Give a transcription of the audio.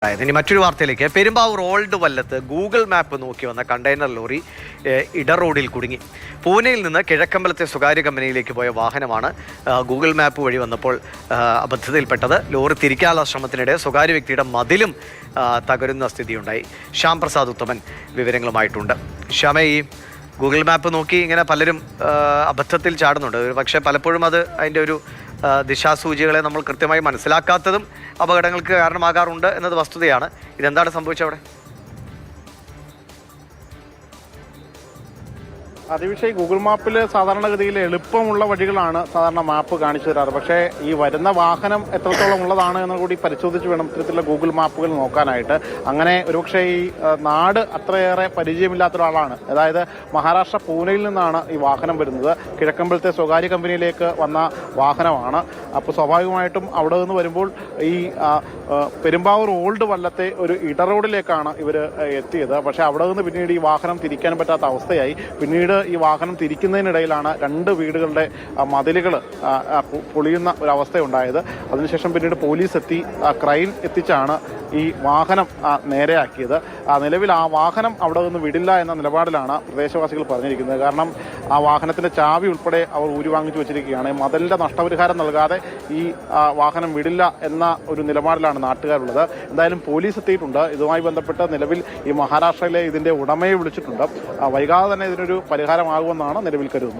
ഇനി മറ്റൊരു വാർത്തയിലേക്ക്. Perumbavoor old Vallath Google map നോക്കി വന്ന കണ്ടെയ്നർ ലോറി ഇടറോഡിൽ കുടുങ്ങി. പൂനെയിൽ നിന്ന് കിഴക്കമ്പലത്തെ സ്വകാര്യ കമ്പനിയിലേക്ക് പോയ വാഹനമാണ് ഗൂഗിൾ മാപ്പ് വഴി വന്നപ്പോൾ അബദ്ധത്തിൽപ്പെട്ടത്. ലോറി തിരിക്കാനുള്ള ശ്രമത്തിനിടെ സ്വകാര്യ വ്യക്തിയുടെ മതിലും തകരുന്ന സ്ഥിതിയുണ്ടായി. ശ്യാം പ്രസാദ് ഉത്തമൻ വിവരങ്ങളുമായിട്ടുണ്ട്. ശ്യാമേ, ഈ ഗൂഗിൾ മാപ്പ് നോക്കി ഇങ്ങനെ പലരും അബദ്ധത്തിൽ ചാടുന്നുണ്ട്. പക്ഷേ പലപ്പോഴും അത് അതിൻ്റെ ഒരു ദിശാസൂചികളെ നമ്മൾ കൃത്യമായി മനസ്സിലാക്കാത്തതും അപകടങ്ങൾക്ക് കാരണമാകാറുണ്ട് എന്നത് വസ്തുതയാണ്. ഇതെന്താണ് സംഭവിച്ചത് അവിടെ? അതിവിഷയം ഗൂഗിൾ മാപ്പിൽ സാധാരണഗതിയിൽ എളുപ്പമുള്ള വഴികളാണ് സാധാരണ മാപ്പ് കാണിച്ചു തരാറ്. പക്ഷേ ഈ വരുന്ന വാഹനം എത്രത്തോളം ഉള്ളതാണ് എന്ന് കൂടി പരിശോധിച്ച് വേണം ഇത്തരത്തിലുള്ള ഗൂഗിൾ മാപ്പുകൾ നോക്കാനായിട്ട്. അങ്ങനെ ഒരുപക്ഷെ ഈ നാട് അത്രയേറെ പരിചയമില്ലാത്ത ഒരാളാണ്. അതായത് മഹാരാഷ്ട്ര പൂനെയിൽ നിന്നാണ് ഈ വാഹനം വരുന്നത്. കിഴക്കമ്പലത്തെ സ്വകാര്യ കമ്പനിയിലേക്ക് വന്ന വാഹനമാണ്. അപ്പോൾ സ്വാഭാവികമായിട്ടും അവിടെ നിന്ന് വരുമ്പോൾ ഈ പെരുമ്പാവൂർ ഓൾഡ് വല്ലത്തെ ഒരു ഇടറോഡിലേക്കാണ് ഇവർ എത്തിയത്. പക്ഷേ അവിടെ നിന്ന് പിന്നീട് ഈ വാഹനം തിരിക്കാൻ പറ്റാത്ത അവസ്ഥയായി. പിന്നീട് ഈ വാഹനം തിരിക്കുന്നതിനിടയിലാണ് രണ്ട് വീടുകളുടെ മതിലുകൾ പൊളിയുന്ന ഒരവസ്ഥയുണ്ടായത്. അതിനുശേഷം പിന്നീട് പോലീസ് എത്തി ക്രൈൻ എത്തിച്ചാണ് ഈ വാഹനം നേരെയാക്കിയത്. നിലവിൽ ആ വാഹനം അവിടെ നിന്ന് വിടില്ല എന്ന നിലപാടിലാണ് പ്രദേശവാസികൾ പറഞ്ഞിരിക്കുന്നത്. കാരണം ആ വാഹനത്തിന്റെ ചാവി ഉൾപ്പെടെ അവർ ഊരി വെച്ചിരിക്കുകയാണ്. മതിലിന്റെ നഷ്ടപരിഹാരം നൽകാതെ ഈ വാഹനം വിടില്ല എന്ന ഒരു നിലപാടിലാണ് നാട്ടുകാരുള്ളത്. എന്തായാലും പോലീസ് എത്തിയിട്ടുണ്ട്. ഇതുമായി ബന്ധപ്പെട്ട് നിലവിൽ ഈ മഹാരാഷ്ട്രയിലെ ഇതിന്റെ ഉടമയെ വിളിച്ചിട്ടുണ്ട്. വൈകാതെ തന്നെ ഇതിനൊരു പരിഹാരമാകുമെന്നാണ് നിലവിൽ കരുതുന്നത്.